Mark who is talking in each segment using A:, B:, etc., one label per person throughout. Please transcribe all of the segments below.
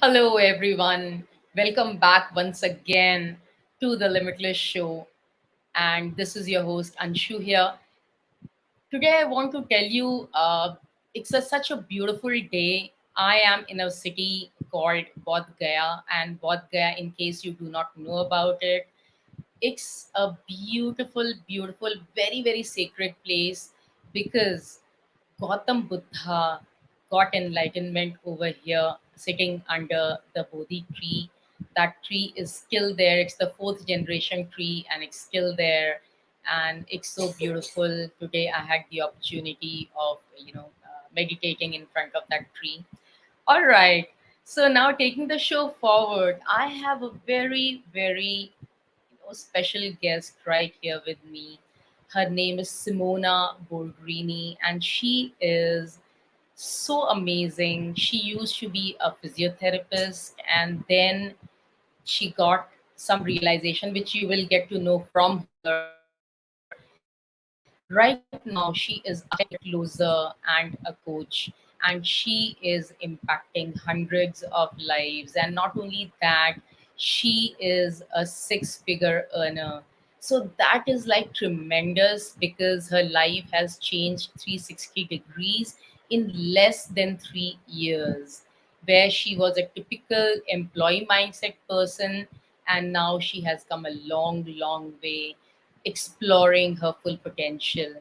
A: Hello, everyone. Welcome back once again to the Limitless Show. And this is your host, Anshu here. Today, I want to tell you such a beautiful day. I am in a city called Bodh Gaya, and Bodh Gaya, in case you do not know about it, it's a beautiful, beautiful, very, very sacred place because Gautam Buddha got enlightenment over here, sitting under the Bodhi tree. That tree is still there. It's the fourth generation tree, and it's still there, and it's so beautiful. Today, I had the opportunity of meditating in front of that tree. All right. So now taking the show forward, I have a very, very special guest right here with me. Her name is Simona Boldrini, and she is so amazing. She used to be a physiotherapist, and then she got some realization, which you will get to know from her. Right now, she is a closer and a coach, and she is impacting hundreds of lives. And not only that, she is a six-figure earner. So that is like tremendous because her life has changed 360 degrees in less than 3 years, where she was a typical employee mindset person, and now she has come a long, long way exploring her full potential.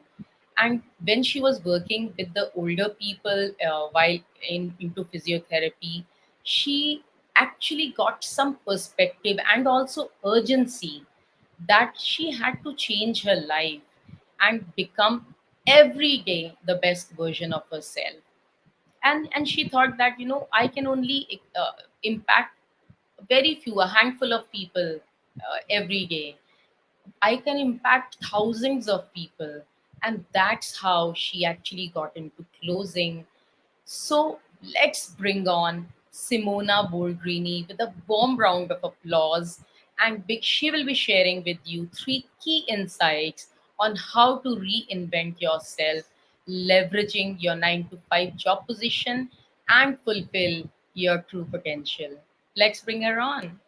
A: And when she was working with the older people while into physiotherapy, she actually got some perspective and also urgency that she had to change her life and become every day the best version of herself. And she thought that I can only impact very few, a handful of people every day. I can impact thousands of people. And that's how she actually got into closing. So let's bring on Simona Boldrini with a warm round of applause. And she will be sharing with you three key insights on how to reinvent yourself, leveraging your 9 to 5 job position and fulfill your true potential. Let's bring her on.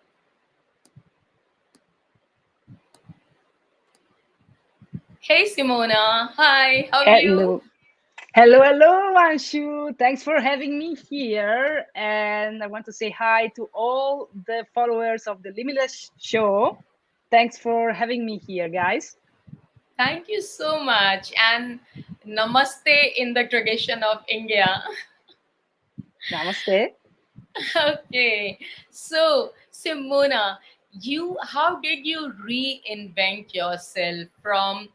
A: Hey Simona, hi, how are you?
B: Hello. Hello, Anshu. Thanks for having me here. And I want to say hi to all the followers of the Limitless Show. Thanks for having me here, guys.
A: Thank you so much. And namaste in the tradition of India.
B: Namaste.
A: Okay. So, Simona, how did you reinvent yourself from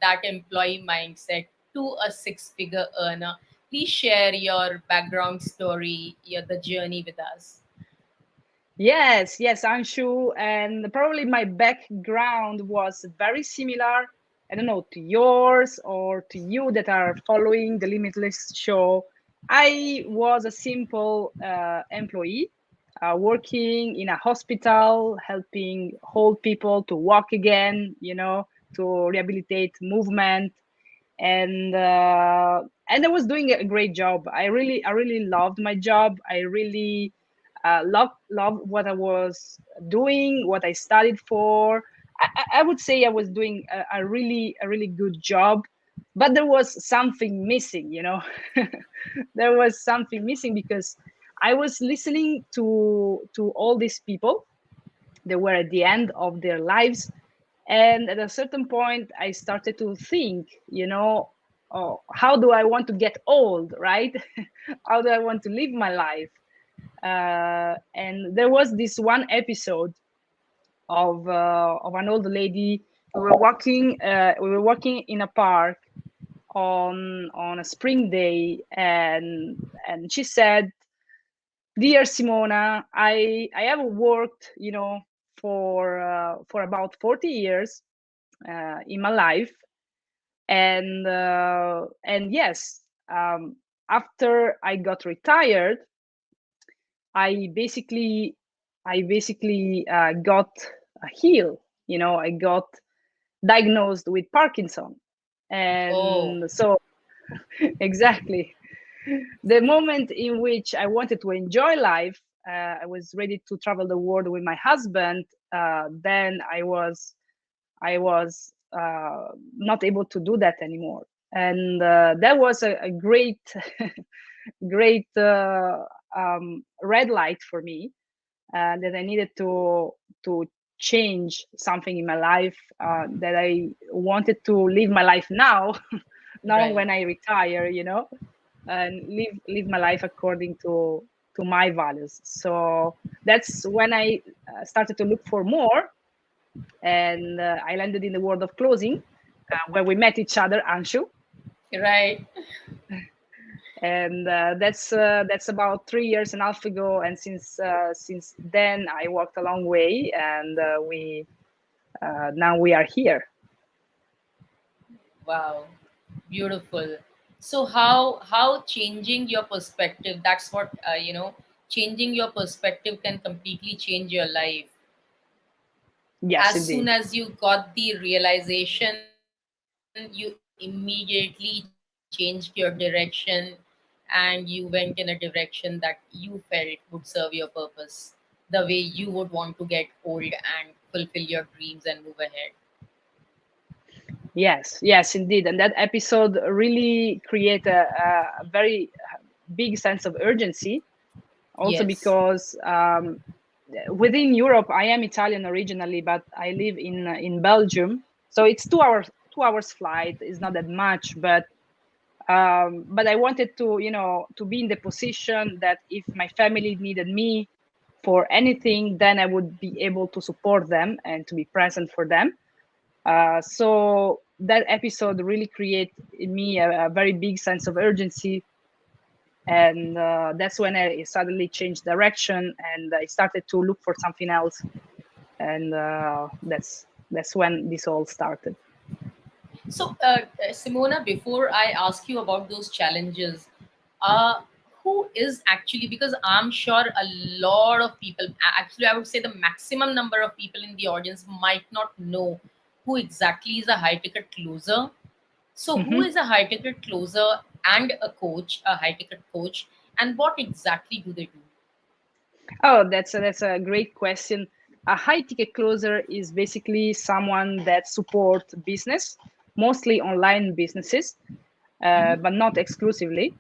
A: that employee mindset to a six-figure earner? Please share your background story, the journey with us.
B: Yes, Anshu. And probably my background was very similar. I don't know, to yours or to you that are following the Limitless Show. I was a simple employee working in a hospital, helping old people to walk again, to rehabilitate movement. And I was doing a great job. I really loved my job. I really loved what I was doing, what I studied for. I would say I was doing a really good job, but there was something missing. There was something missing because I was listening to all these people. They were at the end of their lives, and at a certain point I started to think, oh, how do I want to get old, right? How do I want to live my life? And there was this one episode of an old lady. We were walking in a park on a spring day, and she said, "Dear Simona, I have worked, for about 40 years in my life, and yes, after I got retired, I basically got healed. I got diagnosed with Parkinson,
A: Oh,
B: and so exactly the moment in which I wanted to enjoy life, I was ready to travel the world with my husband, then I was not able to do that anymore, and that was a great great red light for me, that I needed to change something in my life, that I wanted to live my life now, not
A: Right.
B: when I retire, and live my life according to my values. So that's when I started to look for more, and I landed in the world of closing, where we met each other, Anshu,
A: Right.
B: and that's about 3 years and a half ago. And since then, I walked a long way, and we now we are here.
A: Wow. Beautiful. So how changing your perspective, that's what changing your perspective can completely change your life.
B: Yes,
A: As soon
B: indeed.
A: as you got the realization, you immediately changed your direction, and you went in a direction that you felt would serve your purpose, the way you would want to get old and fulfill your dreams and move ahead.
B: Yes, indeed. And that episode really create a very big sense of urgency. Also
A: Yes.
B: because within Europe, I am Italian originally, but I live in Belgium, so it's 2 hours flight. Is not that much, but I wanted to to be in the position that if my family needed me for anything, then I would be able to support them and to be present for them. So that episode really created in me a very big sense of urgency, and that's when I suddenly changed direction and I started to look for something else, and that's when this all started.
A: So, Simona, before I ask you about those challenges, uh, who is actually, because I'm sure a lot of people, actually, I would say the maximum number of people in the audience might not know who exactly is a high ticket closer. So, who
B: Hmm.
A: is a high ticket closer and a coach, a high ticket coach, and what exactly do they do?
B: Oh, that's a great question. A high ticket closer is basically someone that support business, mostly online businesses, but not exclusively,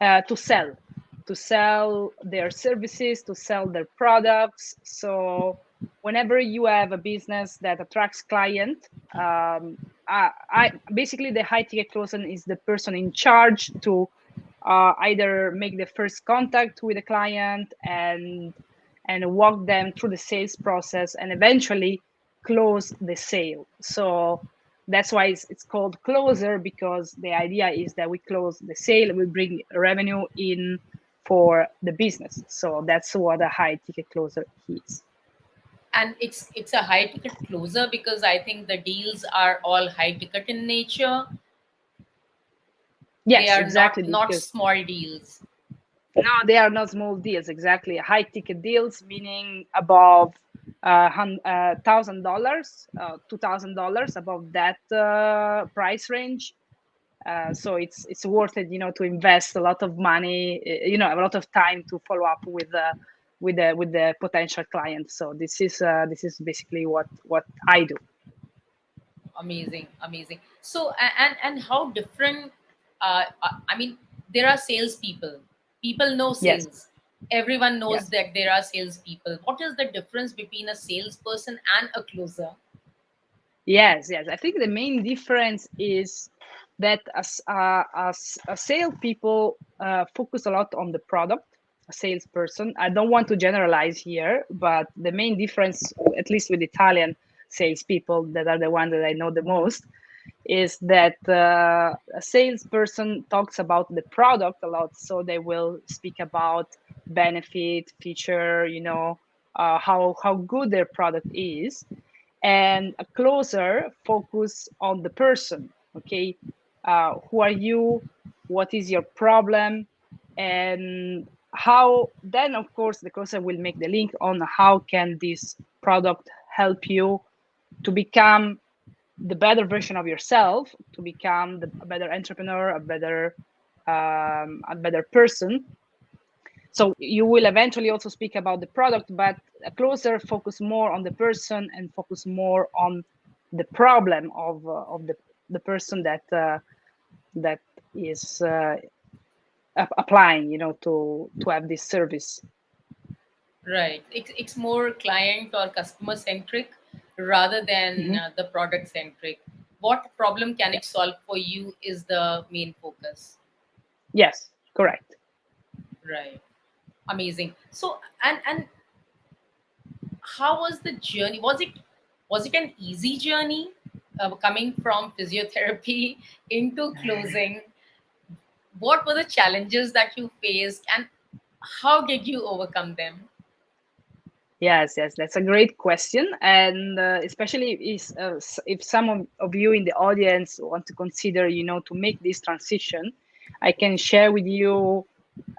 B: to sell their services, to sell their products. So whenever you have a business that attracts client, I basically, the high ticket closer is the person in charge to either make the first contact with the client and walk them through the sales process and eventually close the sale. So that's why it's called closer, because the idea is that we close the sale, we bring revenue in for the business. So that's what a high ticket closer is.
A: And it's a high ticket closer because I think the deals are all high ticket in nature. They
B: Yes,
A: are
B: exactly,
A: not
B: because
A: small deals.
B: no, they are not small deals. Exactly, high ticket deals meaning above $1,000, $2,000, above that price range. So it's worth it, to invest a lot of money, a lot of time to follow up with the potential client. So this is basically what I do.
A: Amazing, amazing. So and how different? I mean, there are salespeople. People know
B: Yes,
A: sales. Everyone knows
B: yes.
A: that there are salespeople. What is the difference between a salesperson and a closer?
B: Yes. I think the main difference is that as salespeople focus a lot on the product. A salesperson, I don't want to generalize here, but the main difference, at least with Italian salespeople, that are the ones that I know the most, is that a salesperson talks about the product a lot. So they will speak about benefit, feature, how good their product is, and a closer focus on the person. Okay, who are you, what is your problem, and how, then of course the closer will make the link on how can this product help you to become the better version of yourself, to become a better entrepreneur, a better person. So you will eventually also speak about the product, but a closer focus more on the person and focus more on the problem of the person that is applying, to have this service.
A: Right. It's more client or customer centric rather than
B: Hmm.
A: the product centric. What problem can it solve for you is the main focus.
B: Yes, correct.
A: Right. Amazing. So, and how was the journey? Was it an easy journey coming from physiotherapy into closing? What were the challenges that you faced, and how did you overcome them?
B: Yes, yes, that's a great question, and especially if some of you in the audience want to consider, to make this transition, I can share with you.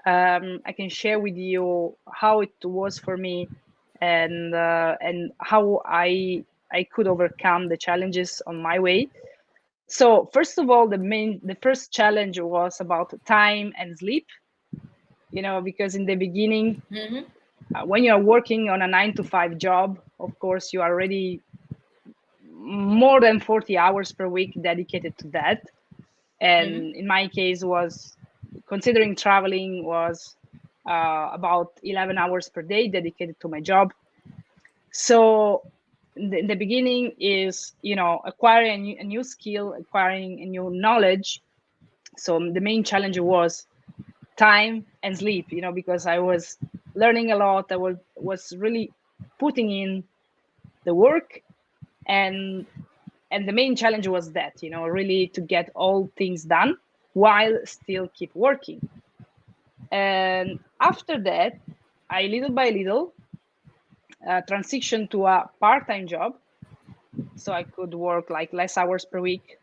B: I can share with you how it was for me, and how I could overcome the challenges on my way. So first of all, the first challenge was about time and sleep. Because in the beginning,
A: Hmm.
B: when you are working on a 9 to 5 job, of course, you are already more than 40 hours per week dedicated to that.
A: Hmm.
B: And in my case, was considering traveling was about 11 hours per day dedicated to my job. So in the beginning is acquiring a new skill, acquiring a new knowledge. So the main challenge was time and sleep, because I was learning a lot. I was really putting in the work, and the main challenge was that, really to get all things done while still keep working. And after that, I little by little transitioned to a part-time job, so I could work like less hours per week,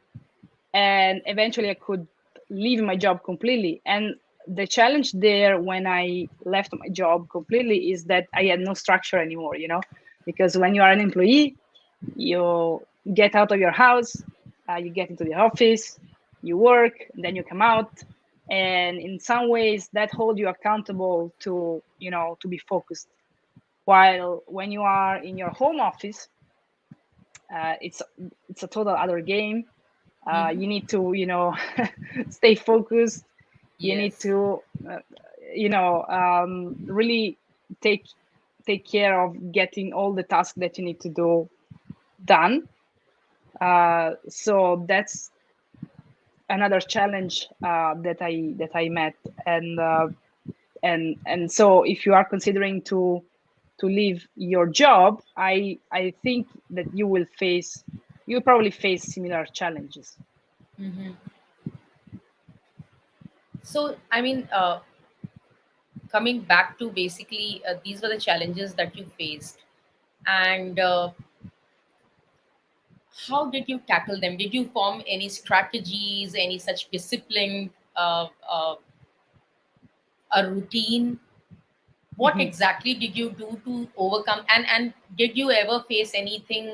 B: and eventually I could leave my job completely. And the challenge there when I left my job completely is that I had no structure anymore, because when you are an employee, you get out of your house, you get into the office, you work, and then you come out, and in some ways that hold you accountable to to be focused. While when you are in your home office, it's a total other game.
A: Hmm.
B: You need to stay focused. You need
A: Yes.
B: to really take care of getting all the tasks that you need to do done. So that's another challenge that I met. And so if you are considering to leave your job, I think that you'll probably face similar challenges.
A: Hmm. So, I mean, coming back to basically, these were the challenges that you faced, and how did you tackle them? Did you form any strategies, any such disciplined a routine? What
B: Mhm.
A: exactly did you do to overcome? And did you ever face anything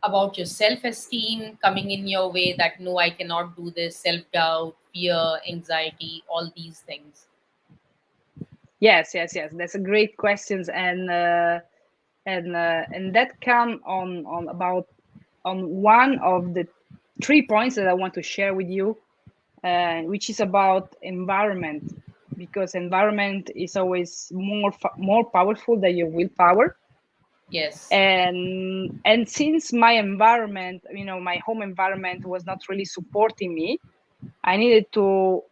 A: about your self-esteem coming in your way, that no, I cannot do this, self-doubt, fear, anxiety, all these things?
B: Yes, yes, yes. That's a great questions, and that come on about on one of the 3 points that I want to share with you, which is about environment, because environment is always more powerful than your willpower.
A: Yes.
B: And since my environment, my home environment was not really supporting me, I needed to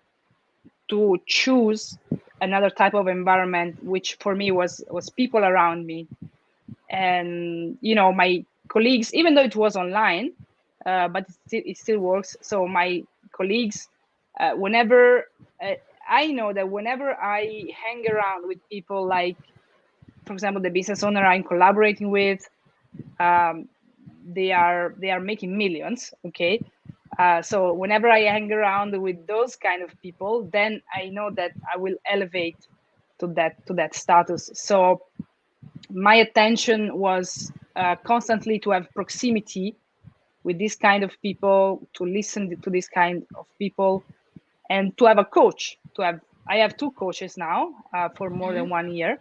B: choose another type of environment, which for me was people around me. And my colleagues, even though it was online, but it still works. So my colleagues, whenever uh, I know that whenever I hang around with people, like for example the business owner I'm collaborating with, um, they are making millions, okay. So whenever I hang around with those kind of people, then I know that I will elevate to that status. So my attention was constantly to have proximity with this kind of people, to listen to this kind of people, and to have a coach, to have I have two coaches now for more than
A: Mhm.
B: 1 year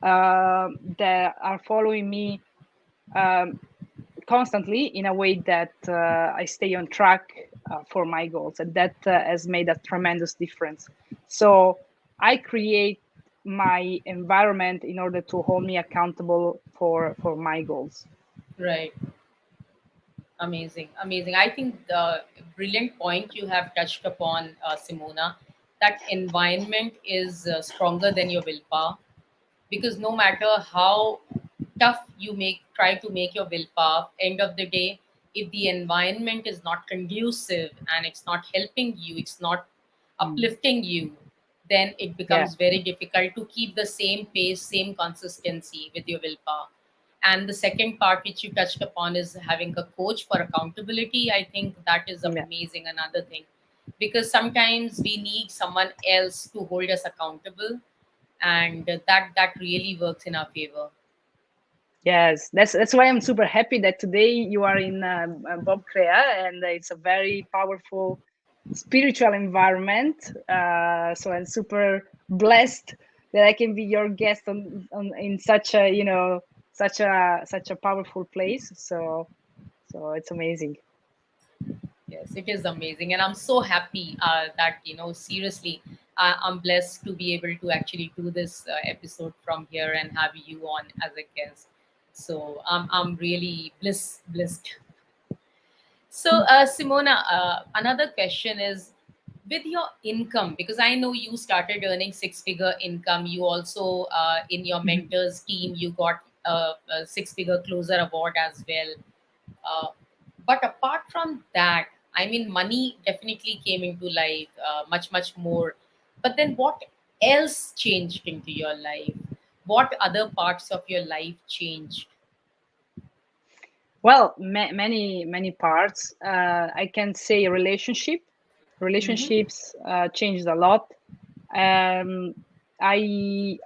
B: that are following me um, constantly in a way that I stay on track for my goals, and that has made a tremendous difference. So I create my environment in order to hold me accountable for my goals.
A: Right. Amazing, amazing. I think the brilliant point you have touched upon, Simona, that environment is stronger than your willpower, because no matter how tough you try to make your willpower, end of the day, if the environment is not conducive and it's not helping you, it's not
B: Mm.
A: uplifting you, then it
B: Yeah.
A: becomes very difficult to keep the same pace, same consistency with your willpower. And the second part which you touched upon is having a coach for accountability. I think that is
B: Yeah.
A: amazing, another thing, because sometimes we need someone else to hold us accountable, and that really works in our favor.
B: Yes, that's why I'm super happy that today you are in Bob Crea, and it's a very powerful spiritual environment. So I'm super blessed that I can be your guest on in such a such a powerful place. So it's amazing.
A: Yes, it is amazing, and I'm so happy that seriously, I'm blessed to be able to actually do this episode from here and have you on as a guest. So I'm really blessed. So, Simona, another question is, with your income, because I know you started earning six-figure income. You also, in your mentors team, you got a six-figure closer award as well. Uh, but apart from that, I mean, money definitely came into life, much more. But then, what else changed into your life? What other parts of your life changed?
B: Well, many parts. I can say
A: Mm-hmm.
B: relationships changed a lot. Um, I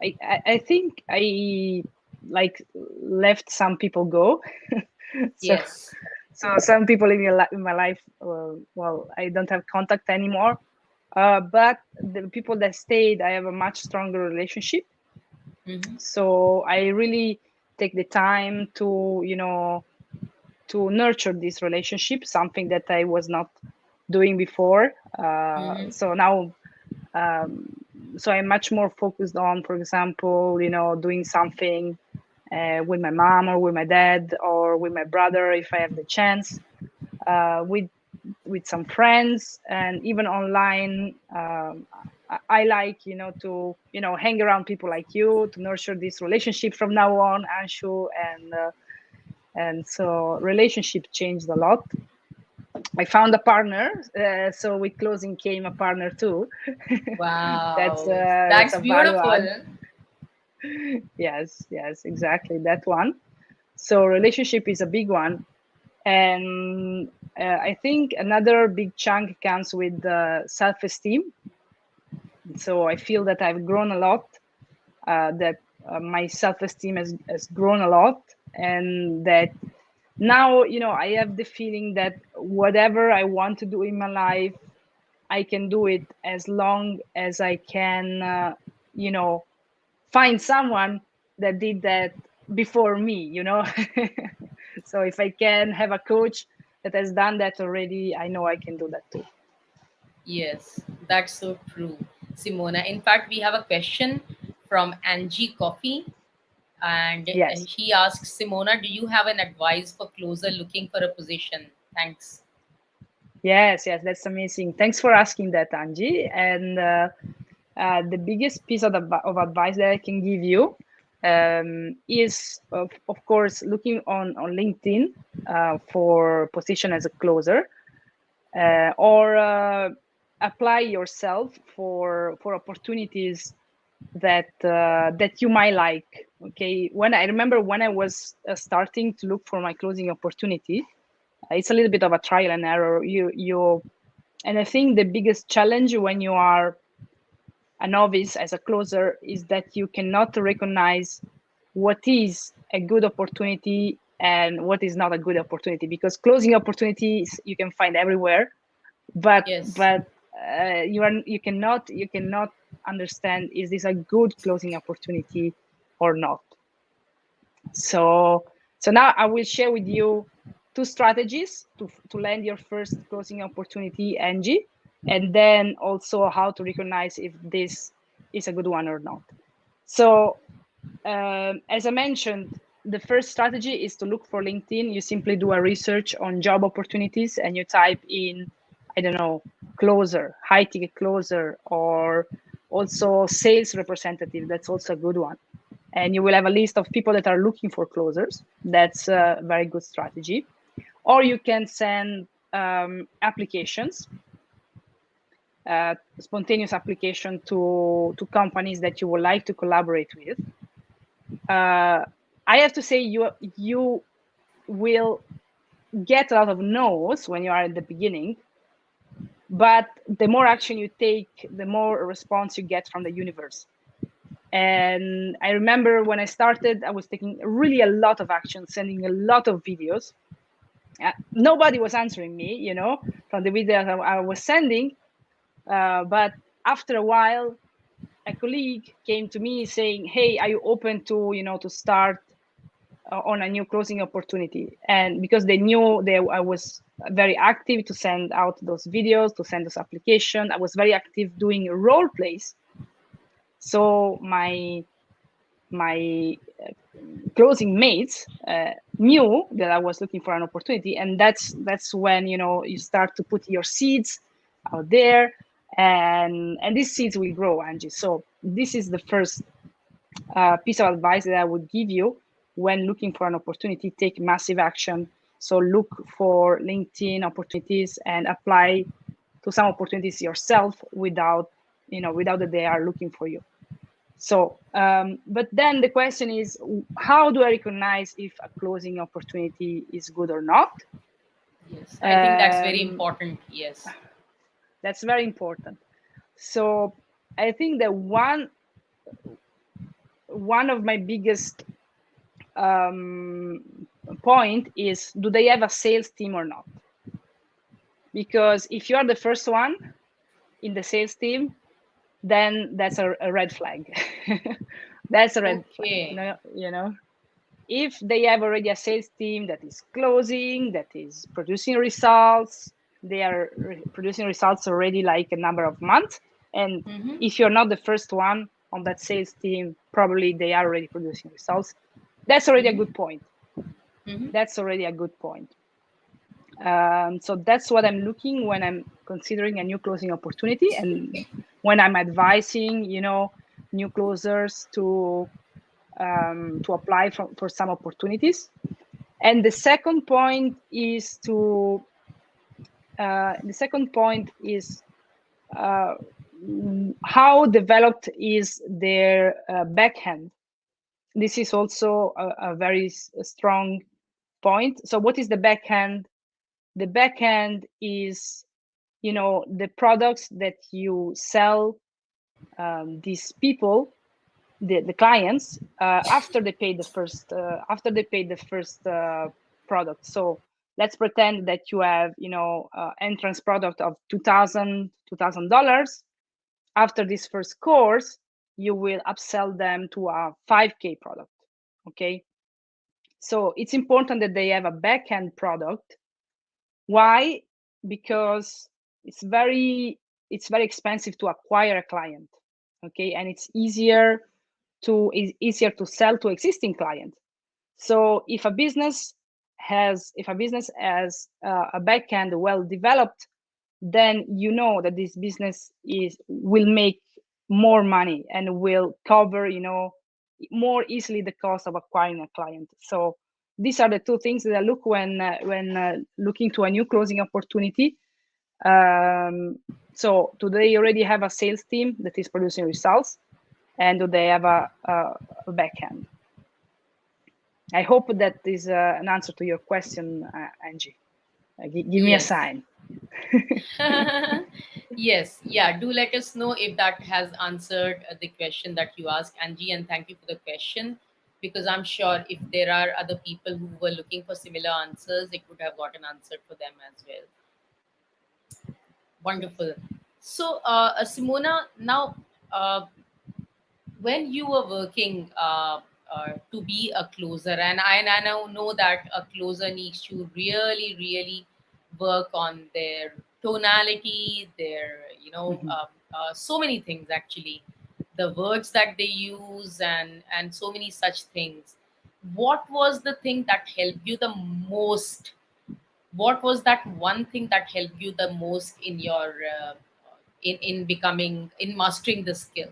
B: think I like left some people go. so
A: Yes.
B: so some people in my life, well, I don't have contact anymore. But the people that stayed, I have a much stronger relationship.
A: Mm-hmm.
B: So I really take the time to to nurture this relationship, something that I was not doing before.
A: Mm-hmm.
B: So now, um, so I'm much more focused on, for example, doing something with my mom or with my dad or with my brother if I have the chance, with some friends, and even online. I like to hang around people like you to nurture this relationship from now on, Anshu, and so relationship changed a lot. I found a partner, so with closing came a partner too.
A: Wow,
B: That's
A: that's
B: a value add.
A: beautiful.
B: Yes, yes, exactly that one. So relationship is a big one, and I think another big chunk comes with self-esteem. So I feel that I've grown a lot. That my self-esteem has grown a lot, and that now I have the feeling that whatever I want to do in my life, I can do it as long as I can, you know, find someone that did that before me. So if I can have a coach that has done that already, I know I can do that too.
A: Yes, that's so true, Simona. In fact, we have a question from Angie Coffee, and
B: Yes.
A: he asks, Simona, do you have an advice for closer looking for a position? Thanks.
B: Yes, yes, that's amazing. Thanks for asking that, Angie. And the biggest piece of advice that I can give you is, of course, looking on LinkedIn for position as a closer, or apply yourself for opportunities that you might like. Okay, when I remember when I was starting to look for my closing opportunity, it's a little bit of a trial and error. And I think the biggest challenge when you are a novice as a closer is that you cannot recognize what is a good opportunity and what is not a good opportunity, because closing opportunities you can find everywhere, but
A: Yes.
B: but you cannot understand, is this a good closing opportunity or not. So now I will share with you two strategies to land your first closing opportunity, Angie, and then also how to recognize if this is a good one or not. So as I mentioned, the first strategy is to look for LinkedIn. You simply do a research on job opportunities and you type in, I don't know, closer, high ticket closer, or also sales representative. That's also a good one. And you will have a list of people that are looking for closers. That's a very good strategy. Or you can send applications, spontaneous application to companies that you would like to collaborate with. I have to say you will get a lot of no's when you are at the beginning, but the more action you take, the more response you get from the universe. And I remember when I started, I was taking really a lot of action, sending a lot of videos. Nobody was answering me, from the videos I was sending. But after a while, a colleague came to me saying, "Hey, are you open to start on a new closing opportunity?" And because they knew that I was very active to send out those videos, to send those applications, I was very active doing role plays. So my closing mates knew that I was looking for an opportunity, and that's when you start to put your seeds out there, and these seeds will grow, Angie. So this is the first piece of advice that I would give you when looking for an opportunity. Take massive action. So look for LinkedIn opportunities and apply to some opportunities yourself without that they are looking for you. So, but then the question is, how do I recognize if a closing opportunity is good or not?
A: Yes, I think that's very important. Yes.
B: That's very important. So I think that one of my biggest point is, do they have a sales team or not? Because if you are the first one in the sales team, then that's a red flag. That's a red
A: Okay.
B: flag. If they have already a sales team that is closing, that is producing results, they are producing results already like a number of months. And
A: Mm-hmm.
B: if you're not the first one on that sales team, probably they are already producing results. That's already a
A: Mm-hmm.
B: good point.
A: Mm-hmm.
B: That's already a good point. So that's what I'm looking when I'm considering a new closing opportunity, and when I'm advising, new closers to apply for some opportunities. And the second point is how developed is their backhand. This is also a very strong point. So what is the backhand? The backhand is the products that you sell these people, the clients, after they pay the first product. So let's pretend that you have entrance product of $2,000. After this first course, you will upsell them to a 5K product. Okay, so it's important that they have a back-end product. Why? Because it's very expensive to acquire a client. Okay, and it's easier to sell to existing clients. So if a business has a backend well developed, then you know that this business will make more money and will cover more easily the cost of acquiring a client. So these are the two things that I look when looking to a new closing opportunity. So do they already have a sales team that is producing results, and do they have a backhand? I hope that is an answer to your question, Angie. Give me a
A: Yes.
B: sign.
A: Yes. Yeah. Do let us know if that has answered the question that you asked, Angie, and thank you for the question, because I'm sure if there are other people who were looking for similar answers, it would have gotten answered for them as well. Wonderful. So, Simona, now, uh, when you were working to be a closer, and I know that a closer needs to really, really work on their tonality, their,
B: Mhm.
A: so many things actually, the words that they use, and so many such things. What was the thing that helped you the most? What was that one thing that helped you the most in your in becoming, in mastering the skill?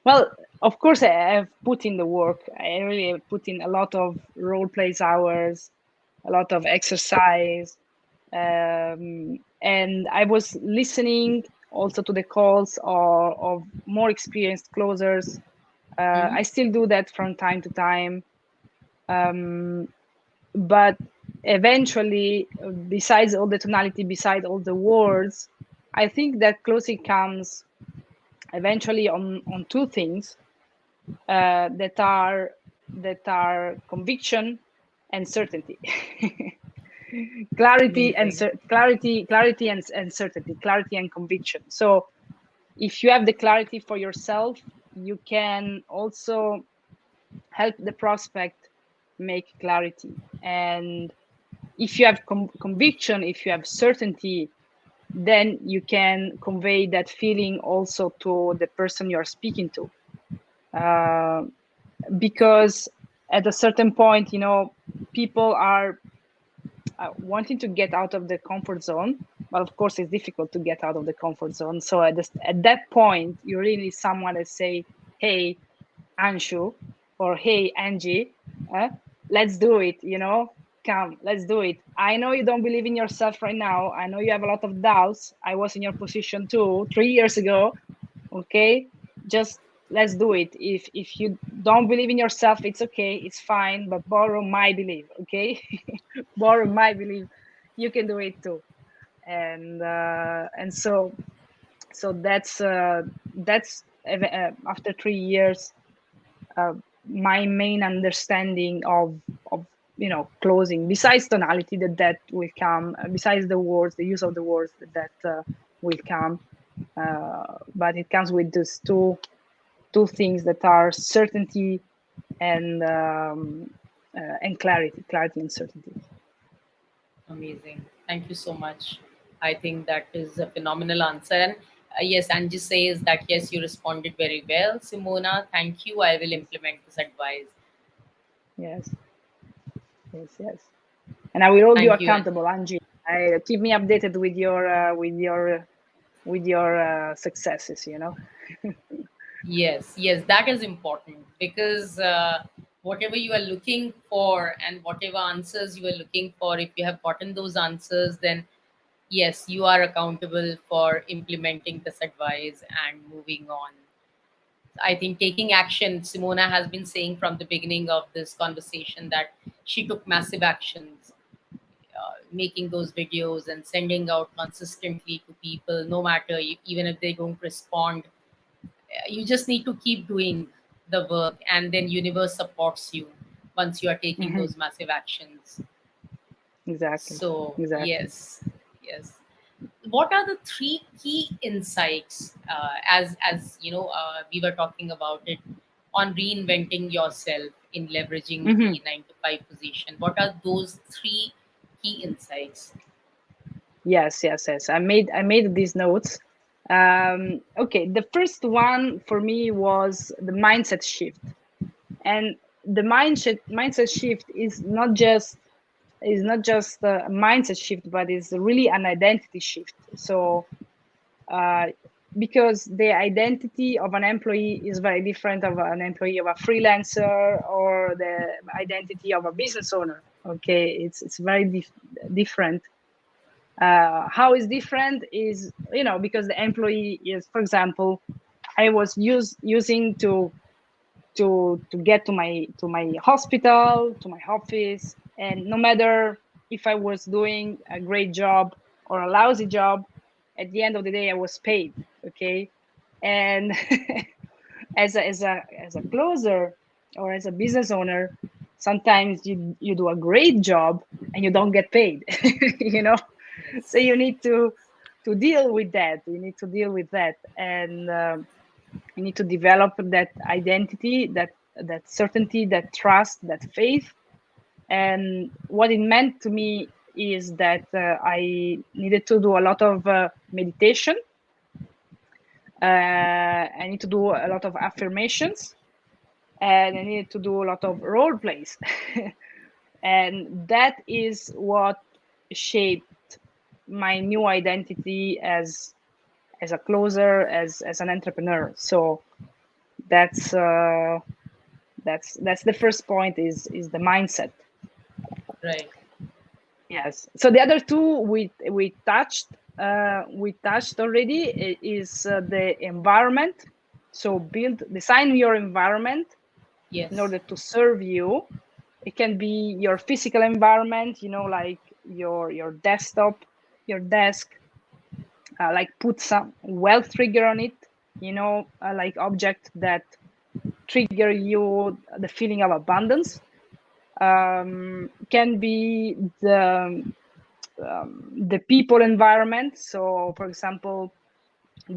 B: Well, of course, have put in the work. I really have put in a lot of role plays hours, a lot of exercise, and I was listening also to the calls of more experienced closers.
A: Hmm.
B: I still do that from time to time, um, but eventually, besides all the tonality, besides all the words, I think that closing comes eventually on two things that are conviction and certainty.
A: Amazing.
B: Clarity and certainty, clarity and conviction. So if you have the clarity for yourself, you can also help the prospect make clarity. And if you have conviction, if you have certainty, then you can convey that feeling also to the person you're speaking to. uh, because at a certain point, people are wanting to get out of the comfort zone, but of course it's difficult to get out of the comfort zone. So at that point, you really need someone to say, hey, Anshu, or hey, Angie, uh, let's do it, come, let's do it. I know you don't believe in yourself right now. I know you have a lot of doubts. I was in your position too 3 years ago. Okay, just let's do it. If you don't believe in yourself, it's okay, it's fine, but borrow my belief. Okay. Borrow my belief, you can do it too. And so that's after 3 years, uh, my main understanding of closing, besides tonality, that will come, besides the words, the use of the words, that will come, but it comes with these two things that are certainty and clarity and certainty.
A: Amazing. Thank you so much. I think that is a phenomenal answer. And yes, Angie says that yes, you responded very well, Simona. Thank you. I will
B: Yes,
A: implement this advice.
B: yes, yes. And I will hold you
A: Thank you.
B: accountable, Angie. Keep me updated with your successes.
A: Yes, yes, that is important because whatever you are looking for and whatever answers you are looking for, if you have gotten those answers, then yes, you are accountable for implementing this advice and moving on. I think taking action, Simona has been saying from the beginning of this conversation that she took massive actions, making those videos and sending out consistently to people, no matter even if they don't respond. You just need to keep doing the work, and then universe supports you once you are taking
B: Hmm.
A: those massive actions.
B: Exactly,
A: So
B: exactly.
A: yes, yes. What are the three key insights, as you know, we were talking about it, on reinventing yourself in leveraging
B: Hmm.
A: the 9 to 5 position? What are those three key insights?
B: Yes, yes, yes. I made these notes. Okay, the first one for me was the mindset shift, and the mindset shift is not just a mindset shift, but it's really an identity shift. So uh, because the identity of an employee is very different of an employee of a freelancer, or the identity of a business owner. Okay, it's very different. How is different is, because the employee is, for example, I was using to get to my hospital, to my office, and no matter if I was doing a great job or a lousy job, at the end of the day I was paid. Okay. And as a closer, or as a business owner, sometimes you do a great job and you don't get paid. you know so
A: Yes.
B: you need to to deal with that. We need to deal with that, and we need to develop that identity, that certainty, that trust, that faith. And what it meant to me is that I needed to do a lot of meditation. I need to do a lot of affirmations, and I needed to do a lot of role plays. And that is what shaped my new identity as a closer, as an entrepreneur. So that's that's the first point, is the mindset.
A: Right.
B: Yes. So the other two we touched already, is the environment. So design your environment in
A: Yes.
B: order to serve you. It can be your physical environment, like your desktop, your desk, like put some wealth trigger on it, like object that trigger you the feeling of abundance. Can be the people environment. So for example,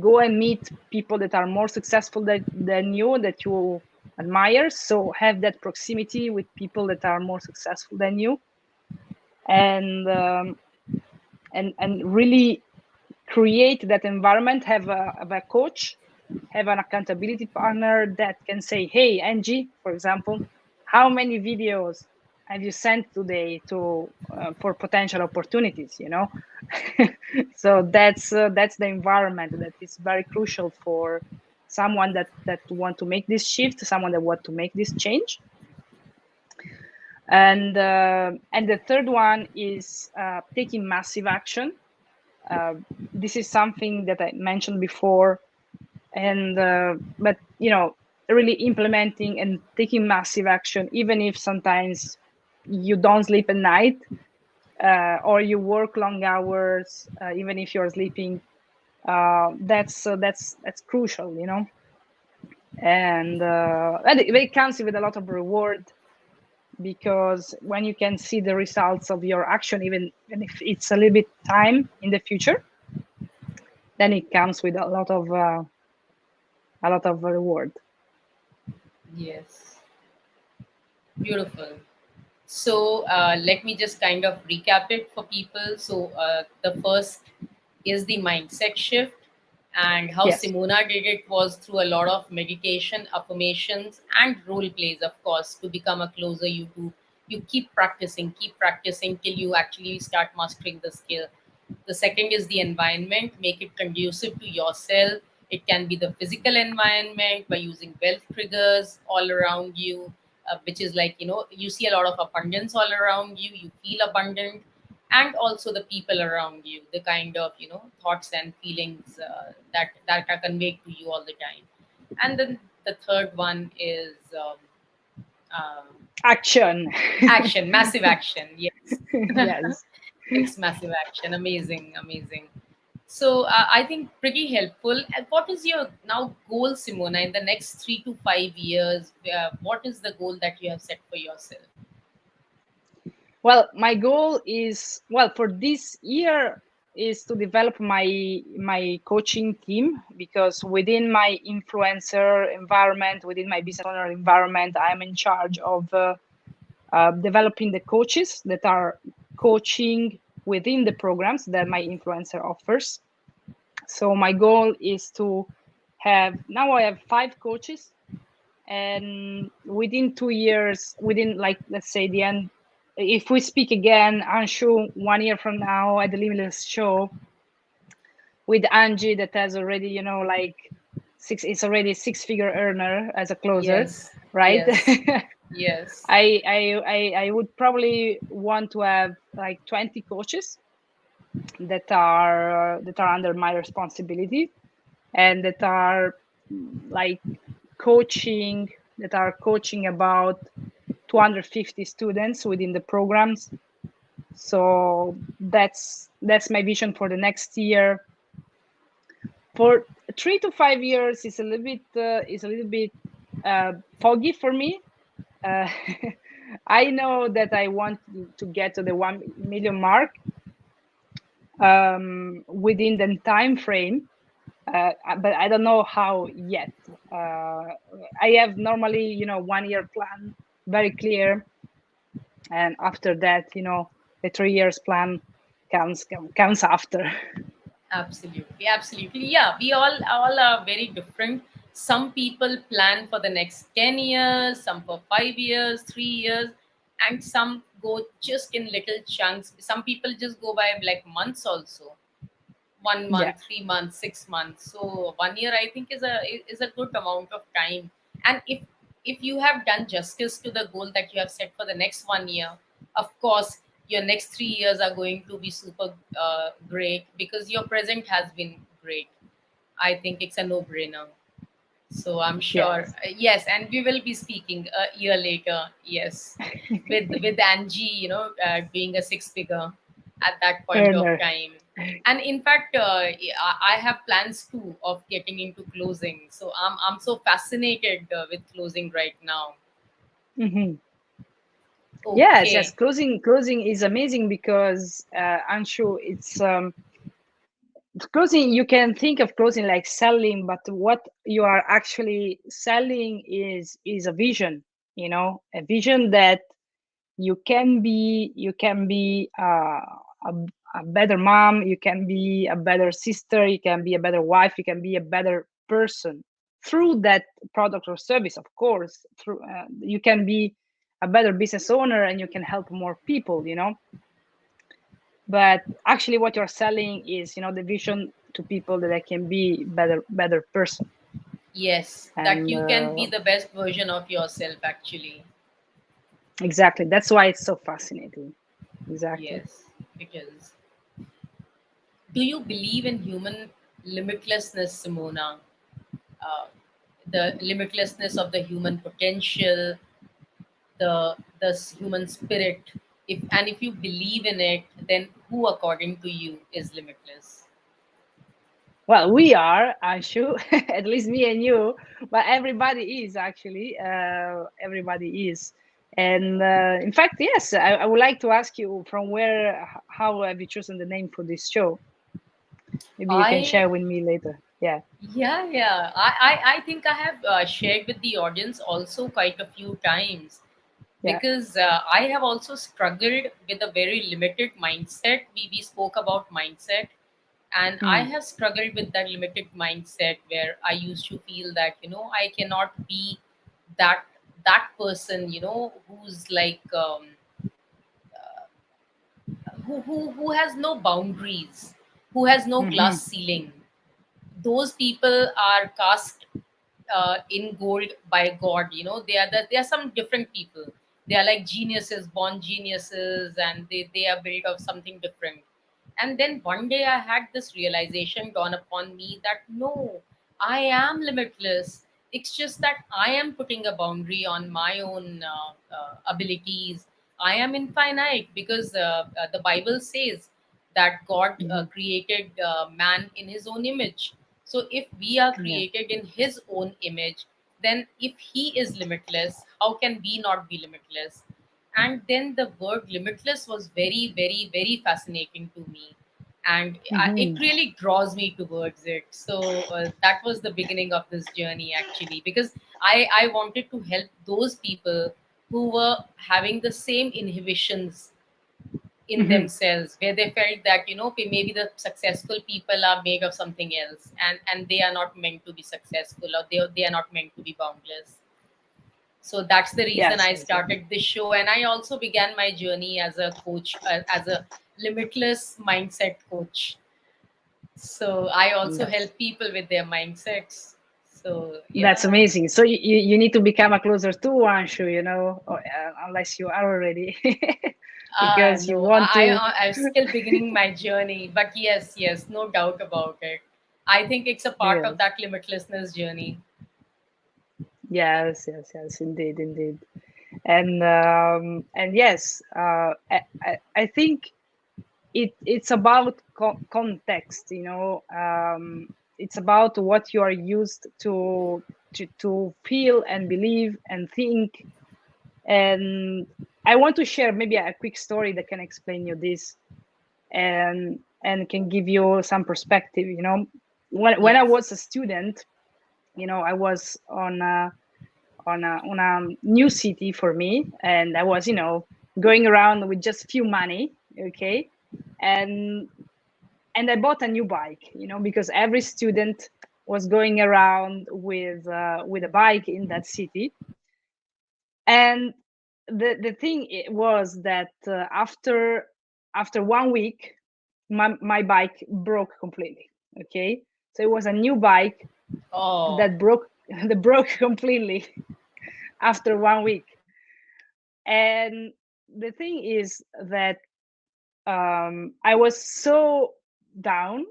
B: go and meet people that are more successful than you, that you admire. So have that proximity with people that are more successful than you, and and really create that environment. Have a coach, have an accountability partner that can say, hey Angie, for example, how many videos have you sent today to for potential opportunities, so that's the environment that is very crucial for someone that want to make this shift, someone that want to make this change. And the third one is taking massive action. This is something that I mentioned before, and but really implementing and taking massive action, even if sometimes you don't sleep at night, or you work long hours, even if you're sleeping. That's crucial, and it comes with a lot of reward, because when you can see the results of your action, even if it's a little bit time in the future, then it comes with a lot of reward.
A: Yes. Beautiful. So let me just kind of recap it for people. So the first is the mindset shift, and how
B: Yes.
A: Simona did it was through a lot of meditation, affirmations, and role plays. Of course, to become a closer, you keep practicing till you actually start mastering the skill. The second is the environment, make it conducive to yourself. It can be the physical environment by using wealth triggers all around you, which is like, you see a lot of abundance all around you, you feel abundant, and also the people around you, the kind of, thoughts and feelings that are conveyed to you all the time. And then the third one is um,
B: Action.
A: action, massive action. Yes.
B: Yes.
A: It's massive action. Amazing, amazing. So I think pretty helpful. And what is your now goal, Simona, in the next 3 to 5 years? What is the goal that you have set for yourself?
B: Well, my goal is, well, for this year, is to develop my coaching team, because within my influencer environment, within my business owner environment, I'm in charge of developing the coaches that are coaching within the programs that my influencer offers. So my goal is to now I have 5 coaches, and within 2 years, within, like, let's say the end, if we speak again, Anshu, 1 year from now at the Limitless Show, with Angie, that has already, like it's already a 6-figure earner as a closer,
A: Yes,
B: right?
A: yes, yes,
B: I would probably want to have like 20 coaches that are under my responsibility, and that are like coaching about 250 students within the programs. So that's my vision for the next year. For 3 to 5 years is a little bit foggy for me. uh, I know that I want to get to the 1 million mark, within the time frame, but I don't know how yet. I have normally, 1 year plan, very clear, and after that, the 3 years plan comes after.
A: Absolutely, absolutely. Yeah, we all are very different. Some people plan for the next 10 years, some for 5 years, 3 years, and some go just in little chunks. Some people just go by like months also. One
B: Yeah.
A: month, 3 months, 6 months. So 1 year, I think, is a good amount of time. And if you have done justice to the goal that you have set for the next 1 year, of course, your next 3 years are going to be super great because your present has been great. I think it's a no-brainer. So I'm sure,
B: Yes.
A: yes, and we will be speaking a year later, yes, with Angie, being a six-figure at that point of
B: Earner.
A: time. And in fact, I have plans too of getting into closing. So I'm so fascinated with closing right now.
B: Hmm. Yes, yes.
A: Okay.
B: Closing is amazing because I'm sure it's closing. You can think of closing like selling, but what you are actually selling is a vision. A vision that you can be a, a better mom, you can be a better sister, you can be a better wife, you can be a better person through that product or service. Of course, through you can be a better business owner and you can help more people. But actually what you're selling is the vision to people that they can be better person.
A: Yes, that
B: And
A: you can be the best version of yourself, actually.
B: exactly, that's why it's so fascinating. Exactly.
A: Yes, because do you believe in human limitlessness, Simona? uh, the limitlessness of the human potential, the human spirit. If you believe in it, then who, according to you, is limitless?
B: Well, we are, I'm sure, at least me and you, but everybody is actually, everybody is. And in fact, yes, I would like to ask you from where, how have you chosen the name for this show? Maybe you can
A: I
B: share with me later. Yeah,
A: Yeah, I think I have shared with the audience also quite a few times
B: yeah.
A: because I have also struggled with a very limited mindset. We spoke about mindset, and I
B: Mm.
A: have struggled with that limited mindset where I used to feel that I cannot be that that person who's like who has no boundaries, who has no
B: Hmm.
A: glass ceiling. Those people are cast in gold by God. They are some different people. They are like geniuses, born geniuses, and they are built of something different. And then one day I had this realization dawn upon me that no, I am limitless. It's just that I am putting a boundary on my own abilities. I am infinite because the Bible says that God
B: Hmm.
A: created man in his own image. So if we are
B: Yeah.
A: created in his own image, then if he is limitless, how can we not be limitless? And then the word limitless was very, very, very fascinating to me. And it
B: Hmm.
A: really draws me towards it. So that was the beginning of this journey, actually, because I wanted to help those people who were having the same inhibitions in
B: Hmm.
A: themselves, where they felt that maybe the successful people are made of something else, and they are not meant to be successful, or they are not meant to be boundless. So that's the reason
B: Yes,
A: I
B: yes, yes.
A: started this show, and I also began my journey as a coach, as a limitless mindset coach. So I also
B: That's
A: help people with their mindsets. So
B: that's
A: yeah.
B: amazing. So you need to become a closer to Anshu, or, unless you are already, because you
A: No,
B: want to.
A: I'm still beginning my journey, but yes, yes, no doubt about it. I think it's a part of
B: Yes.
A: that limitlessness journey.
B: Yes, yes, yes, indeed, indeed. And yes, I think it's about context. It's about what you are used to feel and believe and think. And I want to share maybe a quick story that can explain you this. And and can give you some perspective. When I
A: Yes.
B: was a student, I was on a new city for me, and I was going around with just few money, okay, and I bought a new bike, because every student was going around with a bike in that city. And the thing was that after 1 week, my bike broke completely. Okay, so it was a new bike
A: Oh.
B: that broke that broke completely after 1 week. And the thing is that I was so down.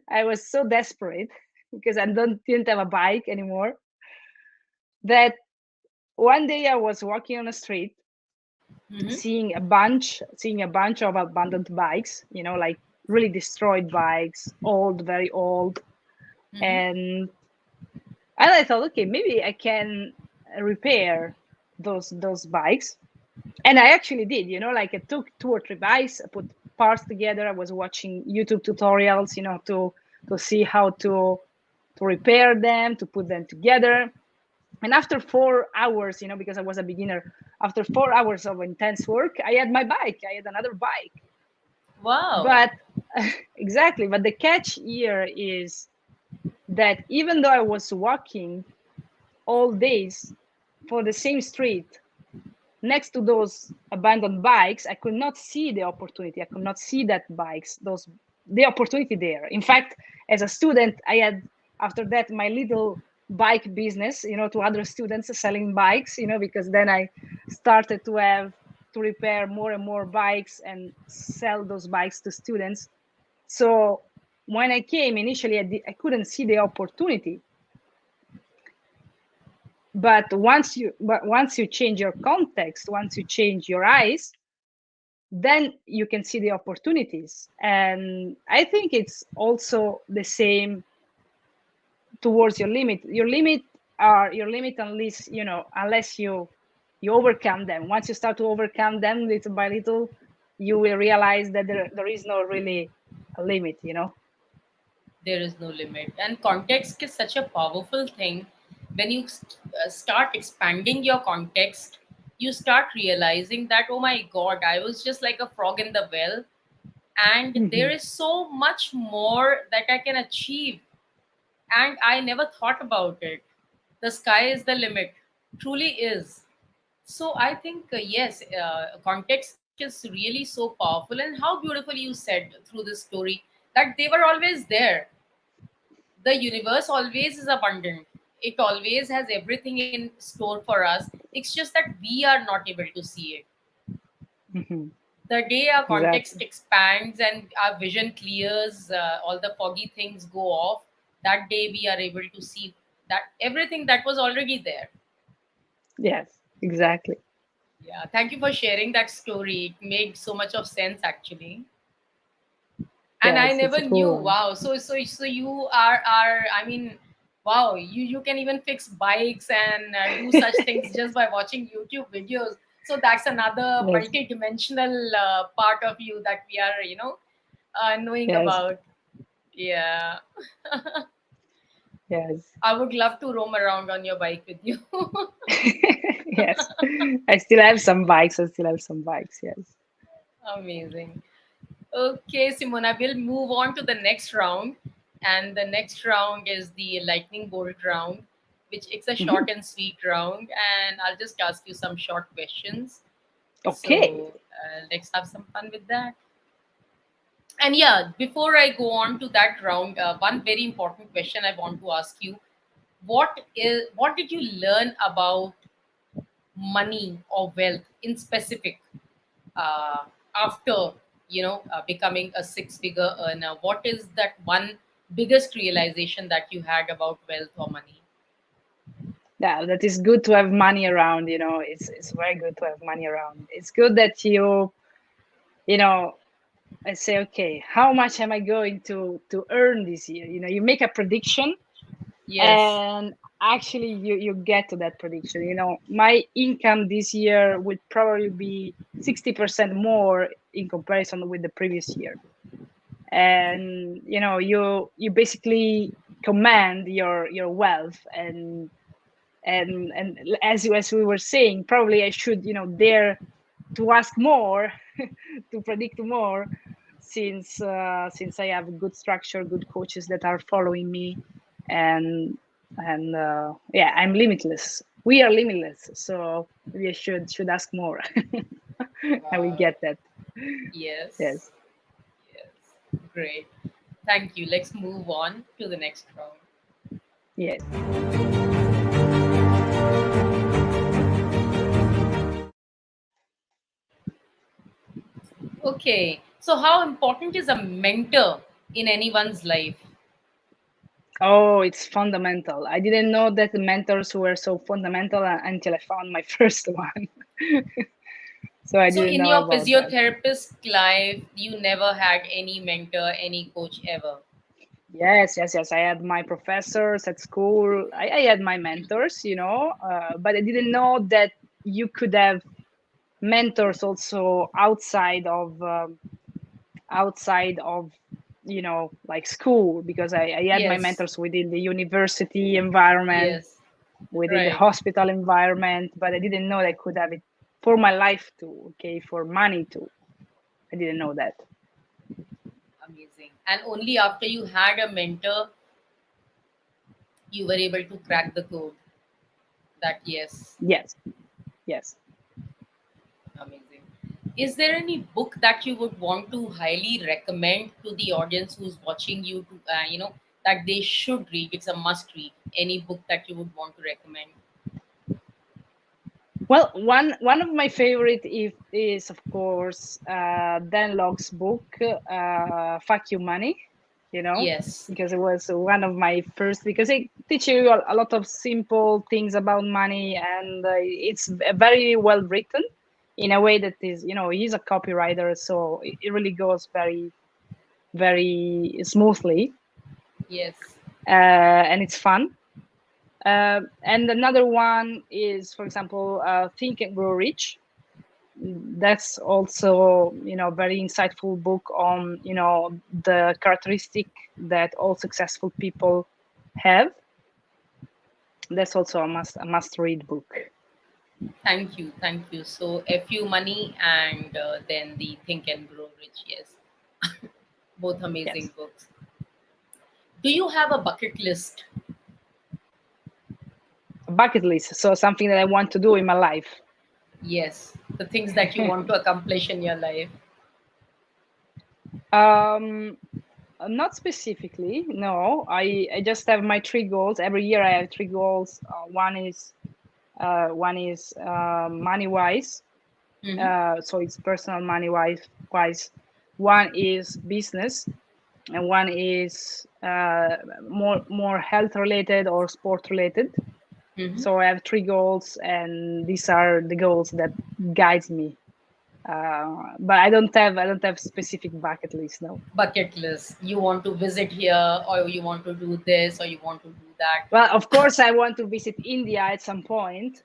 B: I was so desperate because I didn't have a bike anymore, that one day I was walking on the street,
A: Mm-hmm.
B: seeing a bunch of abandoned bikes, like really destroyed bikes, old, very old.
A: Mm-hmm.
B: And I thought, okay, maybe I can repair those bikes. And I actually did, like I took two or three bikes, I put parts together. I was watching YouTube tutorials, to see how to repair them, to put them together. And after 4 hours, because I was a beginner, after 4 hours of intense work, I had my bike. I had another bike.
A: Wow.
B: But exactly. But the catch here is that even though I was walking all days for the same street next to those abandoned bikes, I could not see the opportunity. I could not see that bikes, the opportunity there. In fact, as a student, I had after that my little bike business, to other students selling bikes, because then I started to have to repair more and more bikes and sell those bikes to students. So when I came initially, I couldn't see the opportunity. But once you change your context, once you change your eyes, then you can see the opportunities. And I think it's also the same towards your limit unless you overcome them. Once you start to overcome them little by little, you will realize that there is no really a limit.
A: There is no limit. And context is such a powerful thing. When you start expanding your context, you start realizing that, oh my God, I was just like a frog in the well. And there
B: Hmm.
A: is so much more that I can achieve. And I never thought about it. The sky is the limit, truly is. So I think, yes, context is really so powerful. And how beautifully you said through this story that they were always there. The universe always is abundant. It always has everything in store for us. It's just that we are not able to see it.
B: Hmm.
A: The day our context
B: Exactly.
A: expands and our vision clears, all the foggy things go off, that day we are able to see that everything that was already there.
B: Yes, exactly.
A: Yeah, thank you for sharing that story. It made so much of sense actually. And I
B: Yes, it's
A: never
B: a cool
A: knew.
B: one.
A: Wow. So you are I mean, wow, you can even fix bikes and do such things just by watching YouTube videos. So that's another
B: Yes,
A: multi-dimensional part of you that we are, knowing
B: yes,
A: about. Yeah.
B: yes.
A: I would love to roam around on your bike with you.
B: Yes, I still have some bikes. I still have some bikes. Yes.
A: Amazing. Okay, Simona, we'll move on to the next round. And the next round is the lightning bolt round, which it's a
B: Mhm.
A: short and sweet round. And I'll just ask you some short questions.
B: Okay.
A: So let's have some fun with that. And yeah, before I go on to that round, one very important question I want to ask you: what did you learn about money or wealth in specific uh, after becoming a six-figure earner? What is that one biggest realization that you had about wealth or money?
B: Yeah, that is good to have money around. It's very good to have money around. It's good that you know I say, okay, how much am I going to earn this year? You make a prediction,
A: Yes.
B: and actually you get to that prediction. My income this year would probably be 60% more in comparison with the previous year. and you basically command your wealth. And as we were saying, probably I should dare to ask more, to predict more, since I have good structure, good coaches that are following me, and yeah, I'm limitless. We are limitless, so we should ask more, and we
A: Wow.
B: get that.
A: Yes.
B: Yes,
A: Yes. Great. Thank you. Let's move on to the next round.
B: yes.
A: Okay. So, how important is a mentor in anyone's life?
B: Oh, it's fundamental. I didn't know that the mentors were so fundamental until I found my first one. So I
A: So,
B: didn't
A: in
B: know
A: your
B: about that.
A: physiotherapist life, you never had any mentor, any coach ever.
B: Yes, yes, yes. I had my professors at school. I had my mentors, but I didn't know that you could have mentors also outside of like school, because I had my
A: Yes.
B: mentors within the university environment,
A: Yes.
B: within the
A: Right.
B: hospital environment, but I didn't know I could have it for my life too. Okay, for money too. I didn't know that.
A: Amazing. And only after you had a mentor, you were able to crack the code. That yes.
B: Yes, yes.
A: Amazing. Is there any book that you would want to highly recommend to the audience who's watching you to, that they should read? It's a must read. Any book that you would want to recommend?
B: Well, one of my favorite is of course Dan Logg's book, "Fuck You Money,"
A: Yes.
B: because it was one of my first, because it teaches you a lot of simple things about money, and it's very well written in a way that is, he's a copywriter, so it really goes very, very smoothly,
A: Yes.
B: and it's fun. And another one is, for example, Think and Grow Rich. That's also very insightful book on the characteristic that all successful people have. That's also a must read book.
A: Thank you. Thank you. So, FU Money and then the Think and Grow Rich. Yes. Both amazing
B: Yes,
A: books. Do you have a bucket list?
B: a bucket list, so something that I want to do in my life.
A: Yes. The things that you want to accomplish in your life.
B: um Not specifically, no. I just have my three goals. Every year I have three goals. One is money wise,
A: Mm-hmm.
B: so it's personal money wise. One is business, and one is more health related or sport related.
A: Mm-hmm.
B: So I have three goals, and these are the goals that guides me. But I don't have specific bucket list, no.
A: Bucket list. You want to visit here, or you want to do this, or you want to do that.
B: Well, of course I want to visit India at some point.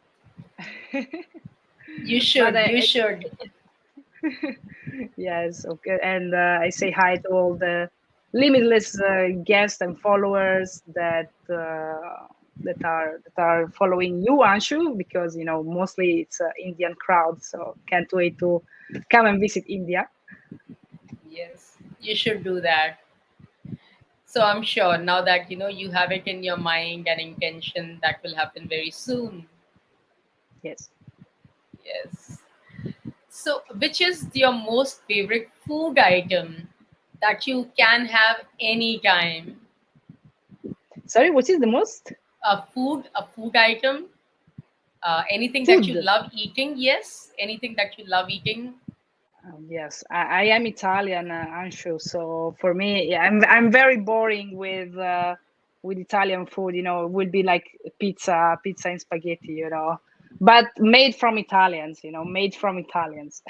A: You
B: But
A: should. You should.
B: yes, okay, and I say hi to all the limitless guests and followers that are following you, Anshu, because mostly it's an Indian crowd, so can't wait to come and visit India.
A: Yes, you should do that. So I'm sure now that you have it in your mind and intention, that will happen very soon.
B: Yes.
A: Yes. So, which is your most favorite food item that you can have anytime?
B: Sorry, what is the most
A: A food item, anything that you
B: food?
A: love eating. Yes, anything that you love eating.
B: Yes, I am Italian, Anshu. So for me, yeah, I'm very boring with Italian food. It will be like pizza and spaghetti. But made from Italians. Made from Italians.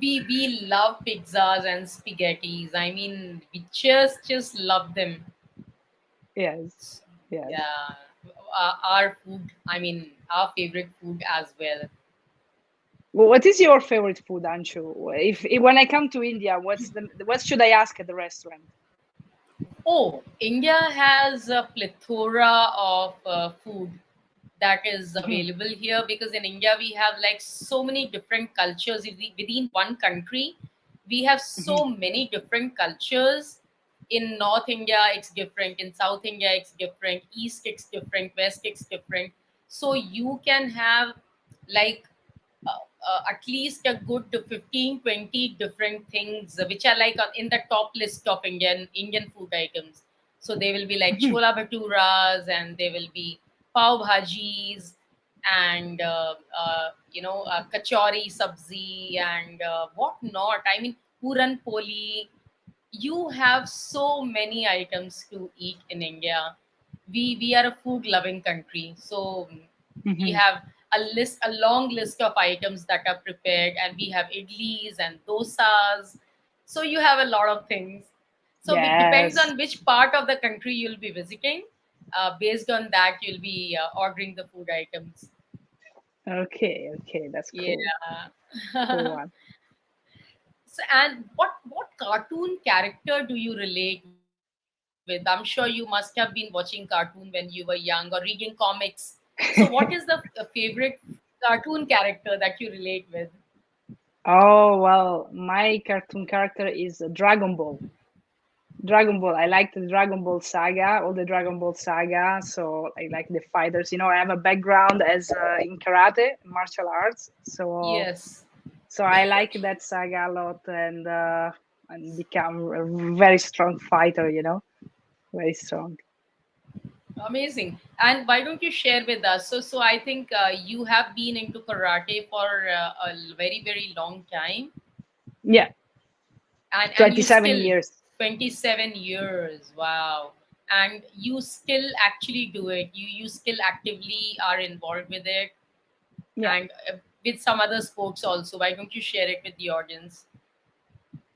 A: We love pizzas and spaghettis. I mean, we just love them.
B: Yes, yes.
A: Yeah, our food. I mean, our favorite food as well.
B: What is your favorite food, Anshu? If when I come to India, what should I ask at the restaurant?
A: Oh, India has a plethora of food that is
B: Mhm,
A: available here, because in India we have like so many different cultures within one country. We have
B: mhm,
A: so many different cultures. In North India, it's different. In South India, it's different. East, it's different. West, it's different. So you can have like at least a good 15, 20 different things which are like in the top list of Indian food items. So they will be like
B: mhm.
A: chola bhaturas, and they will be pav bhajis, and kachori sabzi, and what not. I mean, puran poli. You have so many items to eat in India. We are a food loving country, so we
B: Mhm.
A: have a long list of items that are prepared, and we have idlis and dosas. So you have a lot of things. So it depends
B: Yes.
A: on which part of the country you'll be visiting. Based on that, you'll be ordering the food items.
B: Okay. Okay. That's cool.
A: Yeah.
B: Cool one.
A: So, and what cartoon character do you relate with? I'm sure you must have been watching cartoon when you were young or reading comics. So, what is the favorite cartoon character that you relate with?
B: Oh, well, my cartoon character is Dragon Ball. Dragon Ball. I like the Dragon Ball saga, all the Dragon Ball saga. So I like the fighters. I have a background as in karate, martial arts. So
A: Yes,
B: so I like that saga a lot, and become a very strong fighter. Very strong.
A: amazing. And why don't you share with us? So I think you have been into karate for a very very long time,
B: Yeah,
A: and you
B: 27
A: still
B: years.
A: 27 years. Wow. And you still actually do it. You still actively are involved with it,
B: Yeah.
A: and with some other sports also. Why don't you share it with the audience?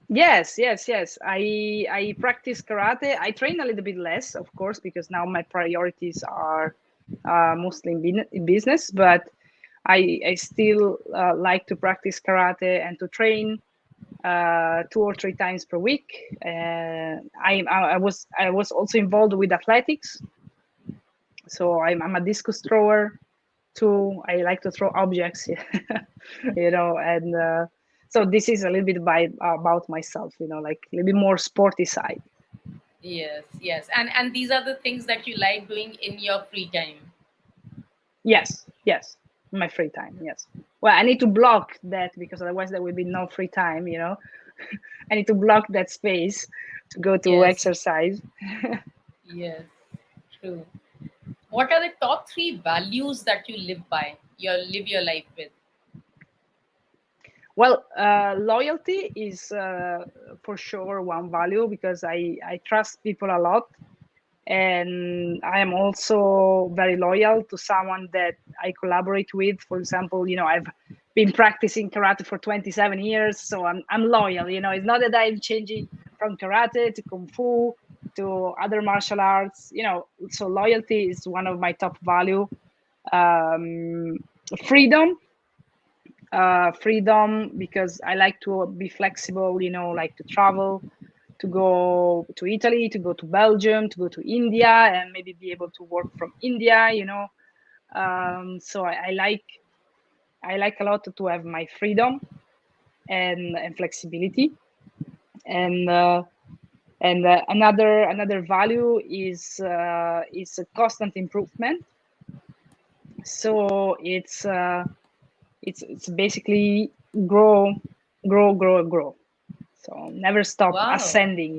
B: Yes, yes, yes. I practice karate. I train a little bit less, of course, because now my priorities are mostly in business. But I still like to practice karate and to train 2 or 3 times per week. I was also involved with athletics, so I'm a discus thrower too. I like to throw objects, and so this is a little bit about myself, like a little bit more sporty side.
A: Yes, yes. And these are the things that you like doing in your free time.
B: Yes, yes, my free time. Yes. Well, I need to block that because otherwise there will be no free time. I need to block that space to go to
A: Yes,
B: exercise.
A: yes, true. What are the top three values that you live by? You live your life with.
B: Well, loyalty is for sure one value because I trust people a lot, and I am also very loyal to someone that I collaborate with. For example, I've been practicing karate for 27 years, so I'm loyal. It's not that I'm changing from karate to kung fu to other martial arts. So loyalty is one of my top value. Um, freedom, freedom because I like to be flexible. Like to travel, to go to Italy, to go to Belgium, to go to India, and maybe be able to work from India. So I like a lot to have my freedom and flexibility, and another value is a constant improvement. So it's basically grow, grow, grow, grow. So never stop
A: Wow.
B: ascending.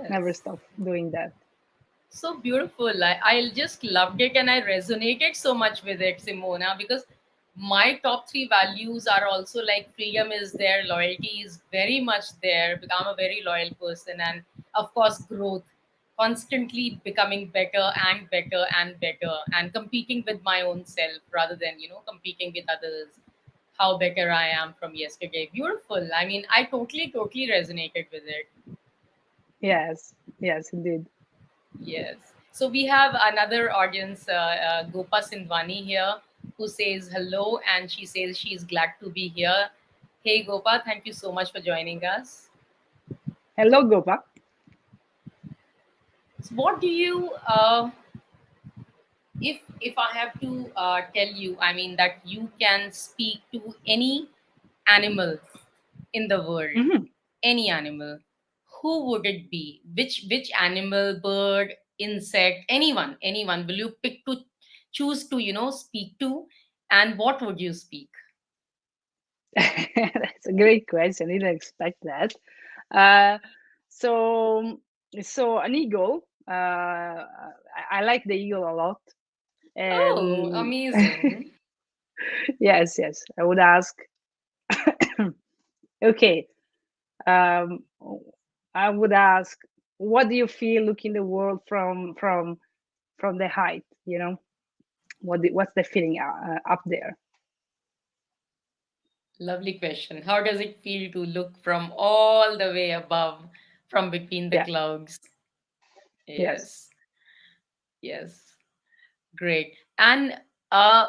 B: Never
A: Yes.
B: stop doing that.
A: So beautiful. I just loved it, and I resonated so much with it, Simona, because my top three values are also like freedom is there, loyalty is very much there, because I'm a very loyal person, and of course, growth, constantly becoming better and better and better, and competing with my own self rather than, competing with others. How better I am from yesterday. Beautiful. I mean, I totally, totally resonated with it.
B: Yes, yes, indeed.
A: Yes. So we have another audience, Gopa Sindwani here, who says hello and she says she's glad to be here. Hey Gopa, thank you so much for joining us.
B: Hello, Gopa.
A: So what do you if I have to tell you, I mean that you can speak to any animal in the world,
B: Mhm.
A: any animal, who would it be? Which animal, bird, insect, anyone will you pick to choose to speak to, and what would you speak?
B: That's a great question. I didn't expect that. Uh, so, so an eagle. I like the eagle a lot,
A: Oh,
B: and
A: amazing.
B: yes, yes, I would ask. Okay, um, I would ask, what do you feel looking the world from the height? What's the feeling up there?
A: Lovely question. How does it feel to look from all the way above, from between the
B: Yeah,
A: clouds?
B: yes.
A: Yes, yes, great. And uh,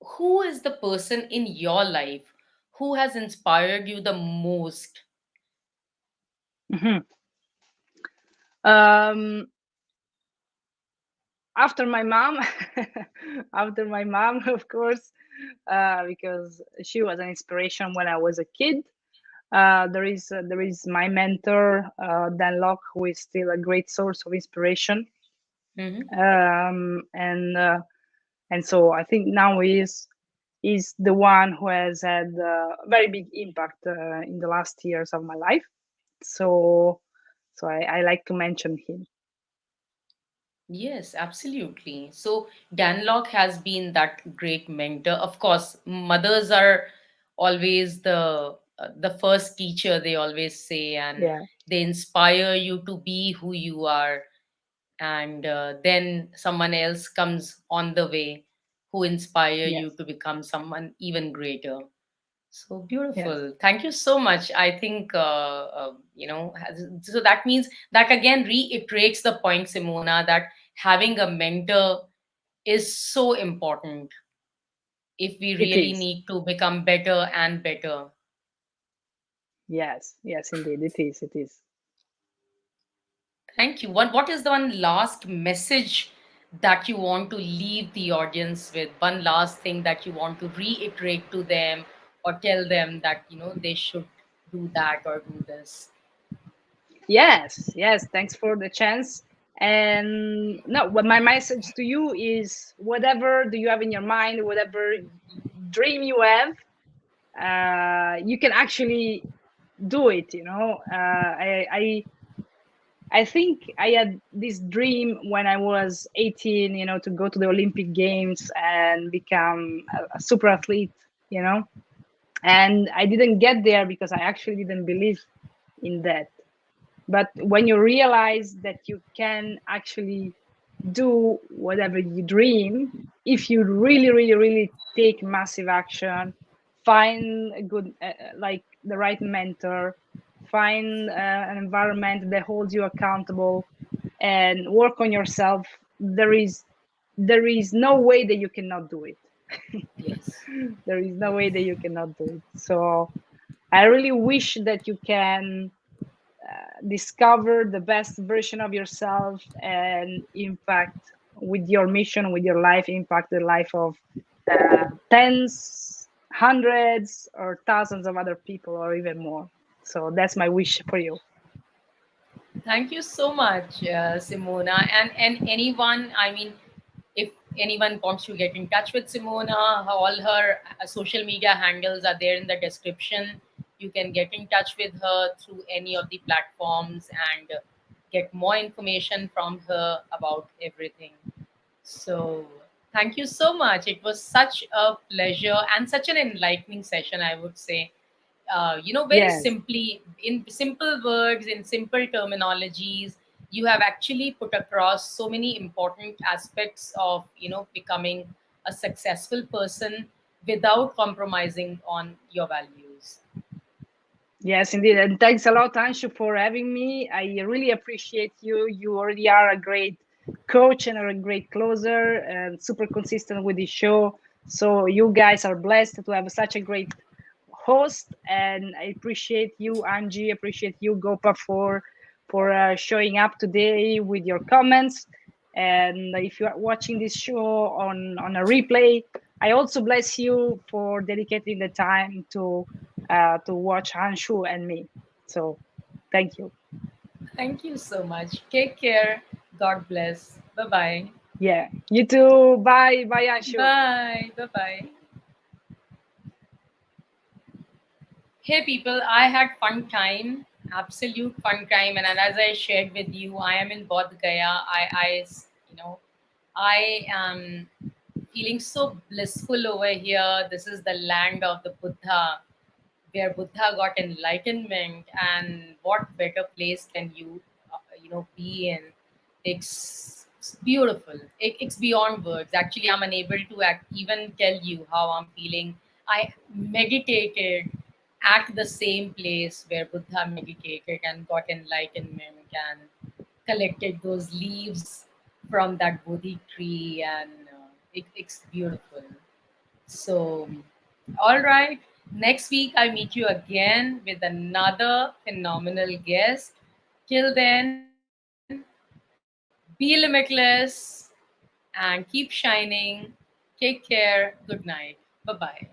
A: who is the person in your life who has inspired you the most?
B: Mhm. Um, After my mom, after my mom, of course, because she was an inspiration when I was a kid. There is my mentor, Dan Locke, who is still a great source of inspiration.
A: Hmm.
B: And so I think now is the one who has had a very big impact in the last years of my life. So I like to mention him.
A: Yes, absolutely. So Danlock has been that great mentor. Of course, mothers are always the first teacher, they always say, and
B: Yeah.
A: they inspire you to be who you are. And then someone else comes on the way who inspire you
B: Yes.
A: to become someone even greater. So
B: Yes.
A: beautiful. Thank you so much. I think, so that means that again reiterates the point, Simona, that having a mentor is so important if we
B: It
A: really
B: is.
A: need to become better and better.
B: Yes. Yes. Indeed, it is. It is.
A: Thank you. What is the one last message that you want to leave the audience with? One last thing that you want to reiterate to them or tell them that, they should do that or do this?
B: Yes, yes, thanks for the chance. And no, what my message to you is, whatever do you have in your mind, whatever dream you have, you can actually do it. I think I had this dream when I was 18, to go to the Olympic Games and become a super athlete, you know. And I didn't get there because I actually didn't believe in that. But when you realize that you can actually do whatever you dream, if you really, really, really take massive action, find a good, like the right mentor, find an environment that holds you accountable, and work on yourself, there is no way that you cannot do it.
A: Yes.
B: There is no way
A: Yes.
B: that you cannot do it. So I really wish that you can discover the best version of yourself and impact with your mission, with your life, impact the life of tens, hundreds, or thousands of other people, or even more. So that's my wish for you.
A: Thank you so much, Simona. And anyone, I mean, if anyone wants to get in touch with Simona, all her social media handles are there in the description. You can get in touch with her through any of the platforms and get more information from her about everything. So, thank you so much. It was such a pleasure and such an enlightening session, I would say. Very
B: Yes,
A: simply, in simple words, in simple terminologies, you have actually put across so many important aspects of, becoming a successful person without compromising on your values.
B: yes, indeed. And thanks a lot, Anshu, for having me. I really appreciate you. You already are a great coach and a great closer and super consistent with the show. So you guys are blessed to have such a great host, and I appreciate you, Angie. Appreciate you, Gopa, for showing up today with your comments. And if you are watching this show on a replay, I also bless you for dedicating the time to watch Hanshu and me. So thank you.
A: Thank you so much. Take care. God bless. Bye bye.
B: Yeah, you too. Bye, bye, Hanshu.
A: Bye. Bye bye. Hey people, I had fun time, absolute fun time, and as I shared with you, I am in Bodh Gaya. You know, I am feeling so blissful over here. This is the land of the Buddha, where Buddha got enlightenment, and what better place can be in? It's beautiful. It's beyond words. Actually, I'm unable to even tell you how I'm feeling. I meditated at the same place where Buddha meditated and got enlightenment and collected those leaves from that Bodhi tree, and it's beautiful. So, all right. Next week, I meet you again with another phenomenal guest. Till then, be limitless and keep shining. Take care. Good night. Bye bye.